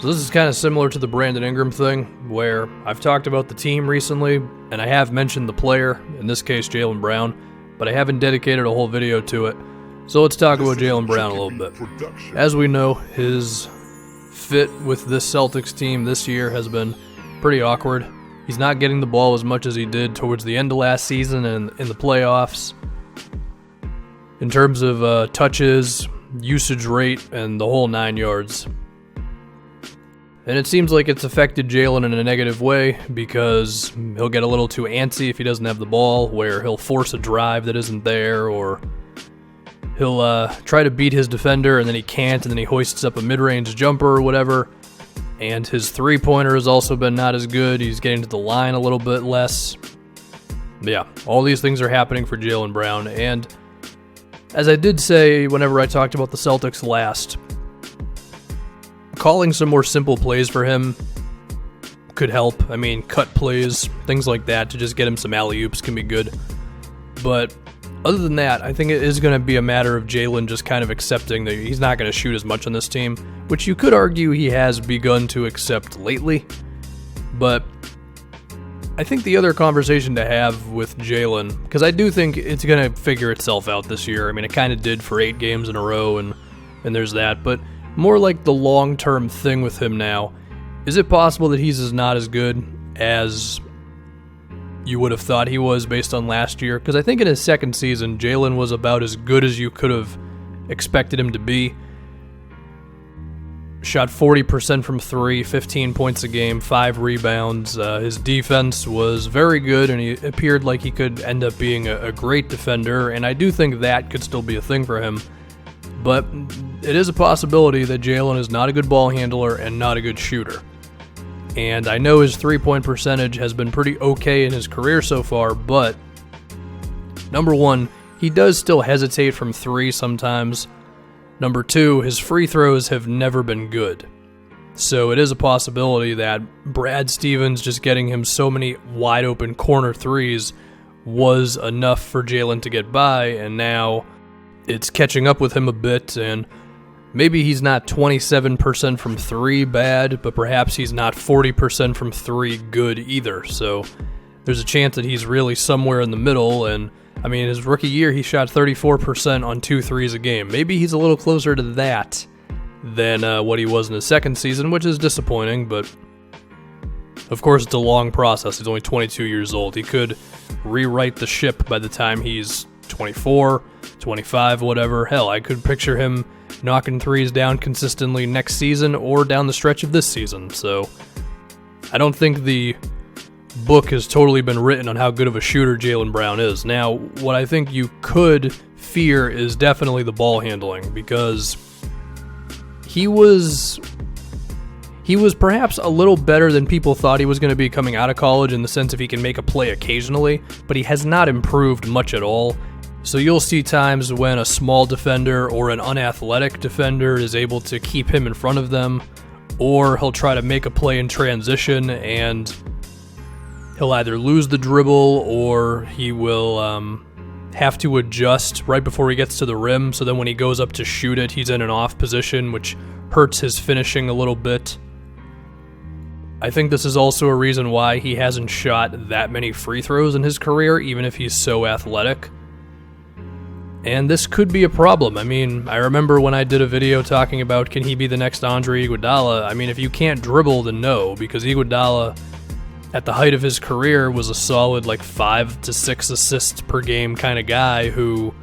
So this is kind of similar to the Brandon Ingram thing, where I've talked about the team recently, and I have mentioned the player, in this case Jaylen Brown, but I haven't dedicated a whole video to it. So let's talk about Jaylen Brown a little bit. As we know, his fit with this Celtics team this year has been pretty awkward. He's not getting the ball as much as he did towards the end of last season and in the playoffs. In terms of touches, usage rate, and the whole 9 yards. And it seems like it's affected Jaylen in a negative way because he'll get a little too antsy if he doesn't have the ball, where he'll force a drive that isn't there, or he'll try to beat his defender and then he can't, and then he hoists up a mid-range jumper or whatever. And his three-pointer has also been not as good. He's getting to the line a little bit less. But yeah, all these things are happening for Jaylen Brown, and as I did say whenever I talked about the Celtics last, calling some more simple plays for him could help. I mean, cut plays, things like that, to just get him some alley-oops can be good. But other than that, I think it is going to be a matter of Jaylen just kind of accepting that he's not going to shoot as much on this team, which you could argue he has begun to accept lately. But I think the other conversation to have with Jaylen, because I do think it's going to figure itself out this year. I mean, it kind of did for 8 games in a row, and there's that. But more like the long-term thing with him now, is it possible that he's not as good as you would have thought he was based on last year? Because I think in his second season, Jaylen was about as good as you could have expected him to be. Shot 40% from 3, 15 points a game, 5 rebounds. His defense was very good, and he appeared like he could end up being a great defender, and I do think that could still be a thing for him. But it is a possibility that Jaylen is not a good ball handler and not a good shooter. And I know his three-point percentage has been pretty okay in his career so far, but number one, he does still hesitate from 3 sometimes. Number 2, his free throws have never been good. So it is a possibility that Brad Stevens just getting him so many wide-open corner threes was enough for Jaylen to get by, and now it's catching up with him a bit, and maybe he's not 27% from 3 bad, but perhaps he's not 40% from 3 good either. So there's a chance that he's really somewhere in the middle, and I mean, his rookie year, he shot 34% on 2 threes a game. Maybe he's a little closer to that than what he was in his second season, which is disappointing, but of course it's a long process. He's only 22 years old. He could rewrite the ship by the time he's 24, 25, whatever. Hell, I could picture him knocking threes down consistently next season or down the stretch of this season. So I don't think the book has totally been written on how good of a shooter Jaylen Brown is. Now, what I think you could fear is definitely the ball handling, because he was perhaps a little better than people thought he was going to be coming out of college, in the sense if he can make a play occasionally, but he has not improved much at all. So you'll see times when a small defender or an unathletic defender is able to keep him in front of them, or he'll try to make a play in transition and he'll either lose the dribble or he will have to adjust right before he gets to the rim, so then when he goes up to shoot it, he's in an off position, which hurts his finishing a little bit. I think this is also a reason why he hasn't shot that many free throws in his career, even if he's so athletic. And this could be a problem. I mean, I remember when I did a video talking about can he be the next Andre Iguodala. I mean, if you can't dribble, then no, because Iguodala, at the height of his career, was a solid 5 to 6 assists per game kind of guy who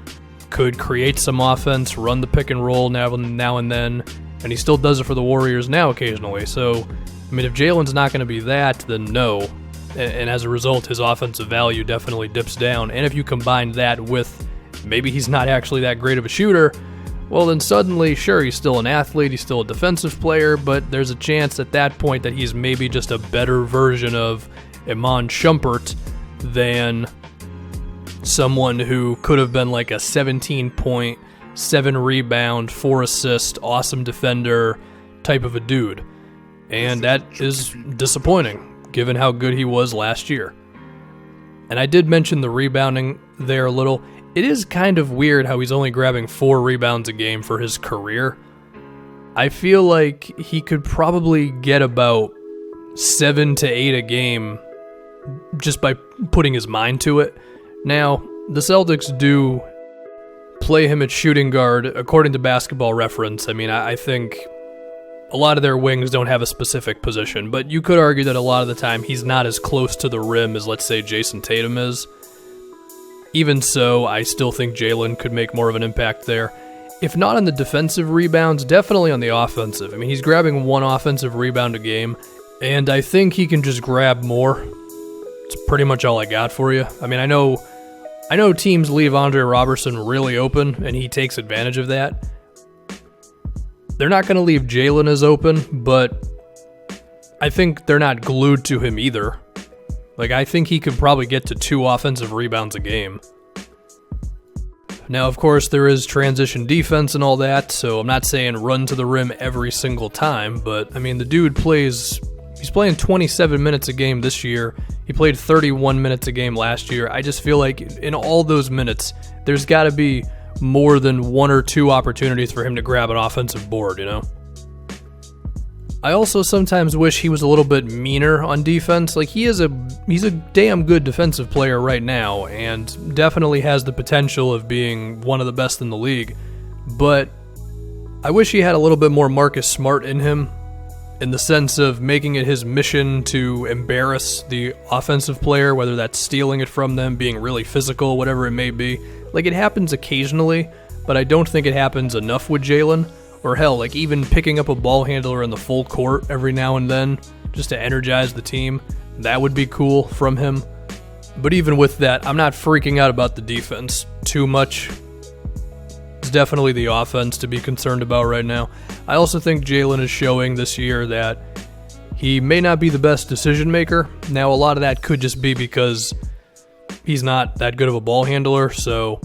could create some offense, run the pick and roll now and then, and he still does it for the Warriors now occasionally. So, I mean, if Jaylen's not going to be that, then no. And as a result, his offensive value definitely dips down. And if you combine that with maybe he's not actually that great of a shooter, well, then suddenly, sure, he's still an athlete, he's still a defensive player, but there's a chance at that point that he's maybe just a better version of Iman Shumpert than someone who could have been like a 17-point, 7-rebound, 4-assist, awesome defender type of a dude. And that is disappointing, given how good he was last year. And I did mention the rebounding there a little. It is kind of weird how he's only grabbing 4 rebounds a game for his career. I feel like he could probably get about 7 to 8 a game just by putting his mind to it. Now, the Celtics do play him at shooting guard, according to Basketball Reference. I mean, I think a lot of their wings don't have a specific position, but you could argue that a lot of the time he's not as close to the rim as, let's say, Jason Tatum is. Even so, I still think Jaylen could make more of an impact there. If not on the defensive rebounds, definitely on the offensive. I mean, he's grabbing 1 offensive rebound a game, and I think he can just grab more. It's pretty much all I got for you. I mean, I know teams leave Andre Robertson really open, and he takes advantage of that. They're not going to leave Jaylen as open, but I think they're not glued to him either. Like, I think he could probably get to 2 offensive rebounds a game. Now, of course, there is transition defense and all that, so I'm not saying run to the rim every single time, but, I mean, the dude he's playing 27 minutes a game this year. He played 31 minutes a game last year. I just feel like in all those minutes, there's got to be more than 1 or 2 opportunities for him to grab an offensive board, you know? I also sometimes wish he was a little bit meaner on defense. Like, he's a damn good defensive player right now, and definitely has the potential of being one of the best in the league. But I wish he had a little bit more Marcus Smart in him, in the sense of making it his mission to embarrass the offensive player, whether that's stealing it from them, being really physical, whatever it may be. Like, it happens occasionally, but I don't think it happens enough with Jaylen. Or hell, like even picking up a ball handler in the full court every now and then, just to energize the team. That would be cool from him. But even with that, I'm not freaking out about the defense too much. It's definitely the offense to be concerned about right now. I also think Jaylen is showing this year that he may not be the best decision maker. Now, a lot of that could just be because he's not that good of a ball handler, so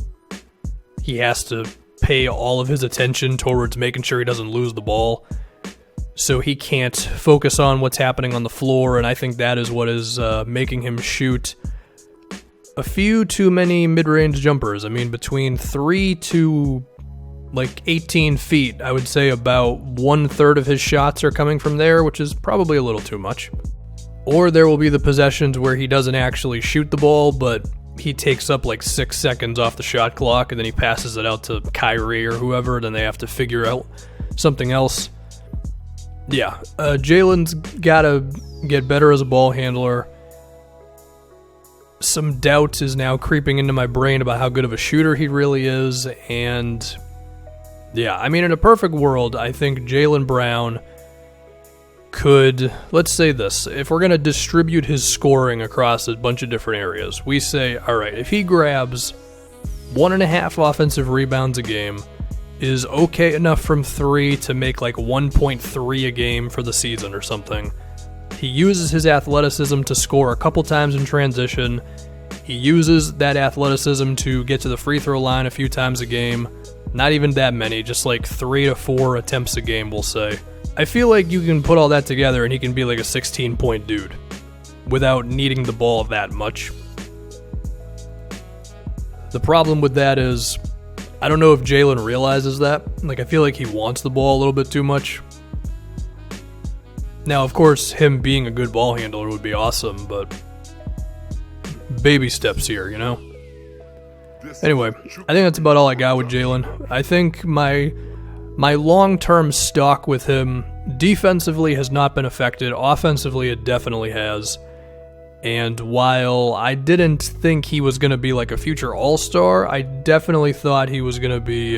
he has to pay all of his attention towards making sure he doesn't lose the ball, so he can't focus on what's happening on the floor, and I think that is what is making him shoot a few too many mid-range jumpers. I mean, between 3 to like 18 feet, I would say about 1/3 of his shots are coming from there, which is probably a little too much. Or there will be the possessions where he doesn't actually shoot the ball, but he takes up like 6 seconds off the shot clock, and then he passes it out to Kyrie or whoever, then they have to figure out something else. Yeah, Jaylen's got to get better as a ball handler. Some doubt is now creeping into my brain about how good of a shooter he really is, and yeah, I mean, in a perfect world, I think Jaylen Brown could, let's say this, if we're going to distribute his scoring across a bunch of different areas, we say, all right, if he grabs 1.5 offensive rebounds a game, is okay enough from 3 to make like 1.3 a game for the season or something. He uses his athleticism to score a couple times in transition. He uses that athleticism to get to the free throw line a few times a game. Not even that many, just like 3 to 4 attempts a game, we'll say. I feel like you can put all that together and he can be like a 16-point dude without needing the ball that much. The problem with that is, I don't know if Jaylen realizes that. Like, I feel like he wants the ball a little bit too much. Now, of course, him being a good ball handler would be awesome, but baby steps here, you know? Anyway, I think that's about all I got with Jaylen. I think my long-term stock with him defensively has not been affected. Offensively, it definitely has. And while I didn't think he was going to be like a future all-star, I definitely thought he was going to be,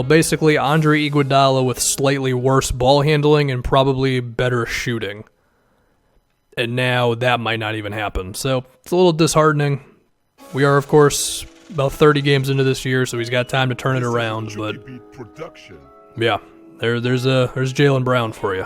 basically Andre Iguodala with slightly worse ball handling and probably better shooting. And now that might not even happen. So it's a little disheartening. We are, of course, about 30 games into this year, so he's got time to turn it around. But yeah, there's Jaylen Brown for you.